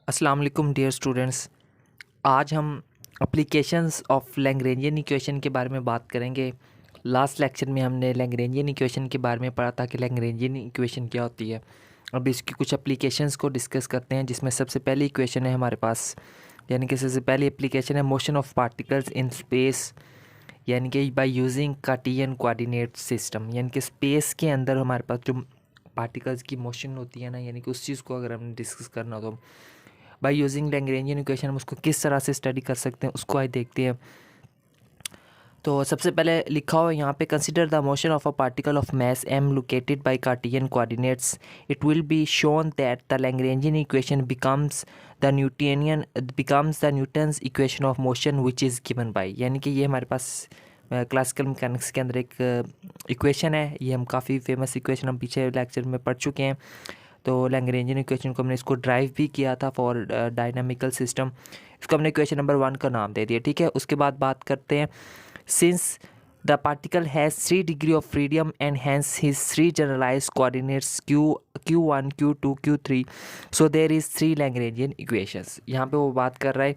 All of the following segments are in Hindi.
अस्सलाम वालेकुम डियर स्टूडेंट्स। आज हम एप्लीकेशंस ऑफ लैग्रेंजियन इक्वेशन के बारे में बात करेंगे। लास्ट लेक्चर में हमने लैग्रेंजियन इक्वेशन के बारे में पढ़ा था कि लैग्रेंजियन इक्वेशन क्या होती है। अब इसकी कुछ एप्लीकेशंस को डिस्कस करते हैं, जिसमें सबसे पहली इक्वेशन है हमारे पास, यानी कि सबसे पहली एप्लीकेशन है motion of particles in space, यानी कि by using Cartesian coordinate system. यानी कि स्पेस के अंदर हमारे पास जो पार्टिकल्स की मोशन होती है ना, यानी कि उस चीज़ को अगर हमने डिस्कस करना हो तो बाय यूजिंग लैग्रेंजियन इक्वेशन हम उसको किस तरह से स्टडी कर सकते हैं, उसको आज देखते हैं। तो सबसे पहले लिखा हुआ है यहाँ पे, consider the motion of a particle of mass m located by Cartesian coordinates, it will be shown that the Lagrangian equation becomes the Newton's equation of motion which is given by. यानी कि ये हमारे पास क्लासिकल मैकेनिक्स के अंदर एक इक्वेशन है। ये हम काफ़ी फेमस इक्वेशन हम पीछे लेक्चर में पढ़ चुके हैं। तो लैग्रेंजियन इक्वेशन को हमने इसको ड्राइव भी किया था फॉर डायनामिकल सिस्टम। इसको हमने इक्वेशन नंबर 1 का नाम दे दिया, ठीक है। उसके बाद बात करते हैं, since the particle has 3 degree of freedom and hence his 3 generalize coordinates q1 q2 q3, so there is 3 Lagrangian equations. यहाँ पे वो बात कर रहा है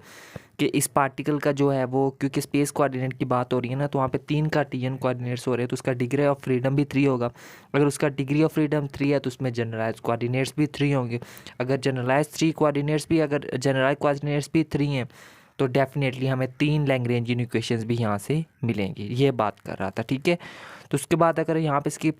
कि इस पार्टिकल का जो है वो, क्योंकि स्पेस कोऑर्डिनेट की बात हो रही है ना, तो वहाँ पे 3 कार्टेशियन कोऑर्डिनेट्स हो रहे हैं, तो उसका डिग्री ऑफ फ्रीडम भी 3 होगा। अगर उसका डिग्री ऑफ फ्रीडम 3 है तो उसमें जनरलाइज कोऑर्डिनेट्स भी 3 होंगे। अगर जनरलाइज 3 कोऑर्डिनेट्स भी, अगर जनरलाइज कोऑर्डिनेट्स भी 3 हैं तो डेफिनेटली हमें 3 लैग्रेंजियन इक्वेशंस भी यहाँ से मिलेंगी। ये बात कर रहा था, ठीक है। तो उसके बाद अगर यहाँ पे इसकी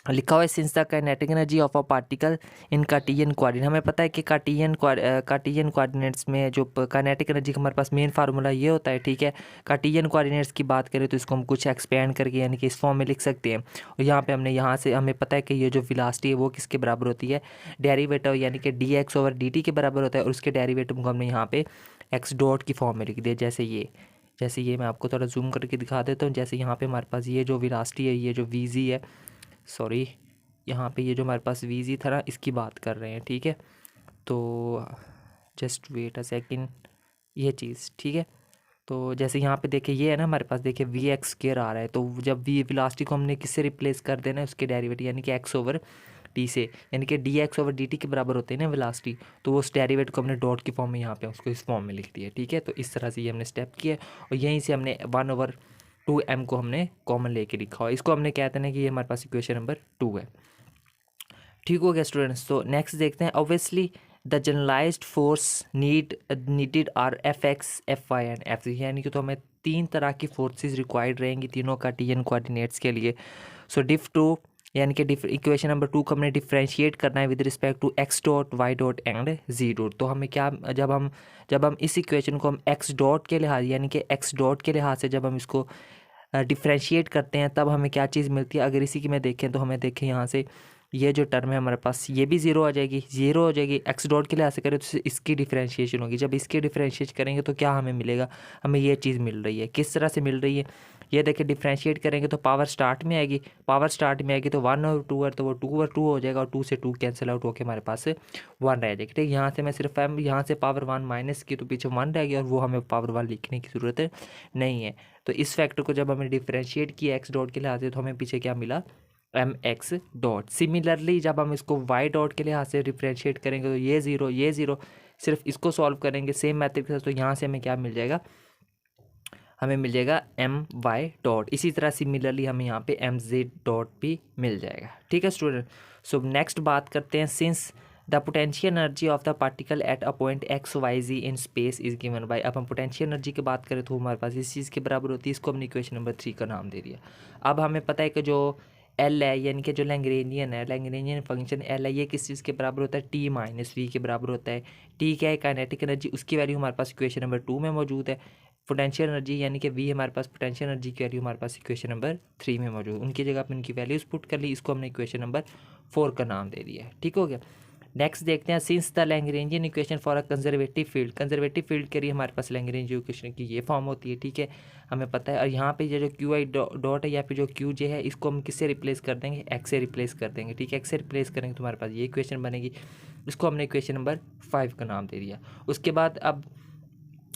लिखा हुआ है, since the kinetic energy of a particle in Cartesian coordinate, हमें पता है कि कार्टेशियन कोऑर्डिनेट्स में जो काइनेटिक एनर्जी का हमारे पास मेन फार्मूला ये होता है, ठीक है। कार्टेशियन कोऑर्डिनेट्स की बात करें तो इसको हम कुछ एक्सपेंड करके यानी कि इस फॉर्म में लिख सकते हैं। और यहाँ पे हमने यहाँ से हमें पता है कि ये जो वेलोसिटी है वो किसके बराबर होती है, डेरिवेटिव यानी कि dx/dt के बराबर होता है। और उसके डेरिवेटिव को हमने यहाँ पे x डॉट की फॉर्म में लिख दिया, जैसे ये मैं आपको थोड़ा जूम करके दिखा देता हूँ। जैसे यहाँ पे हमारे पास ये जो वेलोसिटी है, ये जो vg है, सॉरी यहाँ पे ये जो हमारे पास वीजी था ना, इसकी बात कर रहे हैं, ठीक है। तो जस्ट वेट अ सेकेंड, ये चीज़ ठीक है। तो जैसे यहाँ पे देखिए ये है ना हमारे पास, देखिए वी एक्स स्क्वायर आ रहा है, तो जब वी वेलोसिटी को हमने किससे रिप्लेस कर देना है, उसके डेरिवेटिव यानी कि x/t से, यानी कि dx/dt के बराबर होते हैं ना वेलोसिटी, तो वो उस डेरिवेटिव को हमने डॉट की फॉर्म में यहाँ पे उसको इस फॉर्म में लिख दिया, ठीक है। तो इस तरह से ये हमने स्टेप किया और यहीं से हमने 1/2m को हमने कॉमन लेके लिखा हुआ। इसको हमने कहते हैं कि ये हमारे पास इक्वेशन नंबर 2 है। ठीक हो गया स्टूडेंट्स। तो नेक्स्ट देखते हैं, obviously the generalized force needed are F X, F Y and F Z, यानी कि तो हमें 3 तरह की फोर्सेस रिक्वायर्ड रहेंगी तीनों कार्टेशियन कोऑर्डिनेट्स के लिए। सो डिफ टू, यानी कि इक्वेशन नंबर 2 को हमने डिफ्रेंशिएट करना है with respect to X dot, Y dot and Z dot. तो हमें क्या, जब हम इस इक्वेशन को हम एक्स डॉट के लिहाज, यानी कि एक्स डॉट के लिहाज से जब हम इसको डिफ्रेंशिएट करते हैं, तब हमें क्या चीज़ मिलती है। अगर इसी की मैं देखें तो हमें देखें यहाँ से ये जो टर्म है हमारे पास, ये भी ज़ीरो हो जाएगी। एक्स डॉट के लिहाज से करें तो इसकी डिफ्रेंशिएशन होगी। जब इसकी डिफ्रेंशिएट करेंगे तो क्या हमें मिलेगा, हमें ये चीज़ मिल रही है। किस तरह से मिल रही है, ये देखिए डिफ्रेंशिएट करेंगे तो पावर स्टार्ट में आएगी, तो 1 और 2 है, तो वो 2/2 हो जाएगा और 2 से 2 कैंसिल आउट होकर हमारे पास 1 रह जाएगी, ठीक। यहाँ से मैं सिर्फ यहाँ से पावर 1 माइनस की तो पीछे 1 रह गया, और वो हमें पावर 1 लिखने की ज़रूरत नहीं है। तो इस फैक्टर को जब हमें डिफ्रेंशिएट किया एक्स डॉट के लिहाज से, तो हमें पीछे क्या मिला, एम एक्स डॉट। सिमिलरली जब हम इसको वाई डॉट के लिहाज से डिफ्रेंशिएट करेंगे तो ये ज़ीरो, सिर्फ इसको सॉल्व करेंगे सेम मेथड के साथ, तो यहाँ से हमें क्या मिल जाएगा, हमें मिल जाएगा एम वाई डॉट। इसी तरह सिमिलरली हमें यहाँ पे एम जेड डॉट भी मिल जाएगा, ठीक है स्टूडेंट। सो नेक्स्ट बात करते हैं, since the potential energy of the particle at a point X Y Z in space is given by. अब हम पोटेंशियल एनर्जी की बात करें तो हमारे पास इस चीज़ के बराबर होती है, इसको हमने इक्वेशन नंबर 3 का नाम दे दिया। अब हमें पता है कि जो एल है, यानी कि जो लैग्रेंजियन फंक्शन एल है, ये किस चीज़ के बराबर होता है, टी माइनस वी के बराबर होता है। टी क्या है, काइनेटिक एनर्जी, उसकी वैल्यू हमारे पास इक्वेशन नंबर 2 में मौजूद है। पोटेंशियल एनर्जी यानी कि वी हमारे पास, पोटेंशियल एनर्जी की वैल्यू हमारे पास इक्वेशन नंबर 3 में मौजूद, उनकी जगह पर इनकी वैल्यूज पुट कर ली, इसको हमने इक्वेशन नंबर 4 का नाम दे दिया है, ठीक हो गया। नेक्स्ट देखते हैं, since the Lagrangian equation for a conservative field के लिए हमारे पास लैग्रेंजियन इक्वेशन की ये फॉर्म होती है, ठीक है, हमें पता है। और यहाँ पे ये जो क्यू आई डॉट है या फिर जो क्यू जे है, इसको हम किससे रिप्लेस कर देंगे, एक्स से रिप्लेस कर देंगे, ठीक है। एक्स से रिप्लेस करेंगे तो हमारे पास ये इक्वेशन बनेगी, इसको हमने इक्वेशन नंबर 5 का नाम दे दिया। उसके बाद अब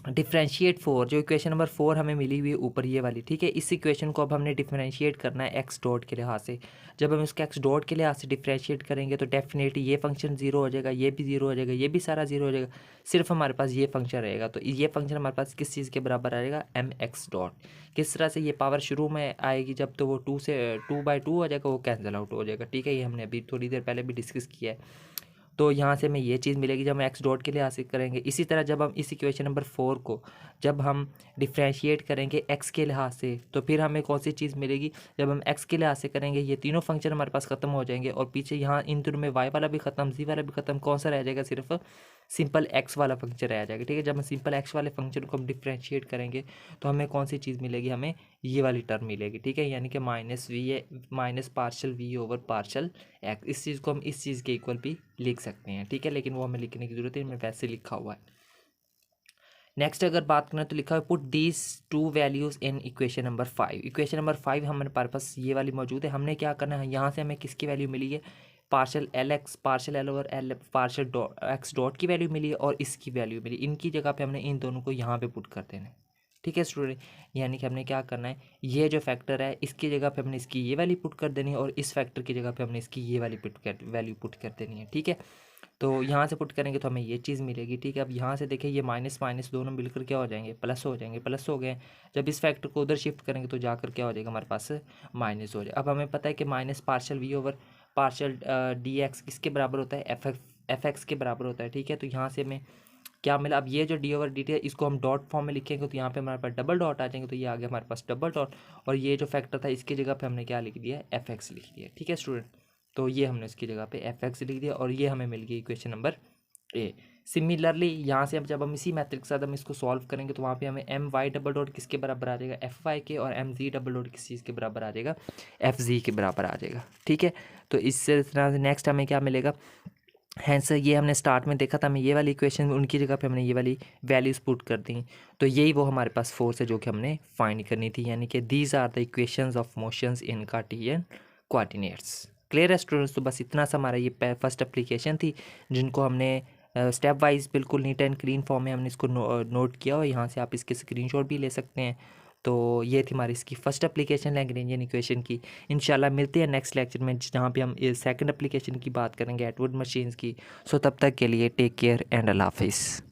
डिफ्रेंशिएट 4, जो इक्वेशन नंबर 4 हमें मिली हुई है ऊपर ये वाली, ठीक है। इस इक्वेशन को अब हमने डिफ्रेंशिएट करना है एक्स डॉट के लिहाज से। जब हम इसको एक्स डॉट के लिहाज से डिफ्रेंशिएट करेंगे तो डेफिनेटली ये फंक्शन जीरो हो जाएगा, ये भी जीरो हो जाएगा, ये भी सारा जीरो हो जाएगा, सिर्फ हमारे पास ये फंक्शन रहेगा। तो ये फंक्शन हमारे पास किस चीज़ के बराबर आएगा, एम एक्स डॉट। किस तरह से ये पावर शुरू में आएगी, जब तो वो 2 हो जाएगा, वो कैंसिल आउट हो जाएगा, ठीक है। ये हमने अभी थोड़ी देर पहले भी डिस्कस किया है। तो यहाँ से हमें ये चीज़ मिलेगी जब हम एक्स डॉट के लिए हासिल करेंगे। इसी तरह जब हम इस इक्वेशन नंबर 4 को जब हम डिफ्रेंशिएट करेंगे एक्स के लिहाज से, तो फिर हमें कौन सी चीज़ मिलेगी, जब हम एक्स के लिहाज से करेंगे ये तीनों फंक्शन हमारे पास ख़त्म हो जाएंगे और पीछे यहाँ इन दोनों में वाई वाला भी ख़त्म, जी वाला भी ख़त्म, कौन सा रह जाएगा, सिर्फ सिंपल एक्स वाला फंक्शन रह जाएगा, ठीक है। जब हम सिंपल एक्स वाले फंक्शन को हम डिफ्रेंशिएट करेंगे तो हमें कौन सी चीज़ मिलेगी, हमें ये वाली टर्म मिलेगी, ठीक है। यानी कि minus partial we over partial x. इस चीज़ को हम इस चीज़ के इक्वल भी लिख सकते हैं, ठीक है, लेकिन वो हमें लिखने की ज़रूरत है, मैं वैसे लिखा हुआ है। नेक्स्ट अगर बात करें तो लिखा है put these two values in equation number 5। Equation number 5 हमारे पास ये वाली मौजूद है। हमने क्या करना है, यहाँ से हमें किसकी वैल्यू मिली है, partial L x, partial L over L, partial x dot की वैल्यू मिली है और इसकी वैल्यू मिली। इनकी जगह पे हमने इन दोनों को यहाँ पे पुट कर देना है, ठीक है स्टूडेंट। यानी कि हमने क्या करना है, ये जो फैक्टर है इसकी जगह पे हमने इसकी ये वैल्यू पुट कर देनी है और इस फैक्टर की जगह पे हमने इसकी ये वाली वैल्यू पुट कर देनी है, ठीक है। तो यहाँ से पुट करेंगे तो हमें ये चीज़ मिलेगी, ठीक है। अब यहाँ से देखिए ये माइनस माइनस दोनों मिलकर क्या हो जाएंगे, प्लस हो जाएंगे, प्लस हो गए। जब इस फैक्टर को उधर शिफ्ट करेंगे तो जाकर क्या हो जाएगा, हमारे पास माइनस हो जाएगा। अब हमें पता है कि minus partial we over partial D x किसके बराबर होता है, एफ एक्स के बराबर होता है, ठीक है। तो यहाँ से हमें क्या मिला, अब ये जो डी ओवर डी टी है इसको हम डॉट फॉर्म में लिखेंगे तो यहाँ पे हमारे पास डबल डॉट आ जाएंगे, तो ये आ गया हमारे पास डबल डॉट। और ये जो फैक्टर था इसकी जगह पे हमने क्या लिख दिया, एफ एक्स लिख दिया, ठीक है स्टूडेंट। तो ये हमने इसकी जगह पे एफ एक्स लिख दिया और ये हमें मिल गई इक्वेशन नंबर ए। सिमिलरली यहाँ से अब जब हम इसी मैथड के साथ हम इसको सॉल्व करेंगे तो वहाँ पे हमें एम वाई डबल डॉट किसके बराबर आ जाएगा, एफ वाई के, और एम जी डबल डॉट किस चीज़ के बराबर आ जाएगा, एफ जी के बराबर आ जाएगा, ठीक है। तो इससे तरह से नेक्स्ट हमें क्या मिलेगा, हैंस ये हमने स्टार्ट में देखा था, हमें ये वाली इक्वेशन उनकी जगह पे हमने ये वाली वैल्यूज़ पुट कर दी, तो यही वो हमारे पास फोर्स है जो कि हमने फाइंड करनी थी। यानी कि these are the equations of motions in Cartesian coordinates. Clear है स्टूडेंट्स। तो बस इतना सा हमारा ये फर्स्ट एप्लीकेशन थी जिनको हमने स्टेप वाइज बिल्कुल नीट एंड क्लीन फॉर्म में हमने इसको नोट किया और यहाँ से आप इसके स्क्रीनशॉट भी ले सकते हैं। तो ये थी हमारी इसकी फर्स्ट एप्लीकेशन लैग्रेंजियन इक्वेशन की। इंशाल्लाह मिलते हैं नेक्स्ट लेक्चर में जहाँ पे हम सेकंड एप्लीकेशन की बात करेंगे एटवुड मशीन्स की। सो तब तक के लिए टेक केयर एंड अल्लाह हाफिज़।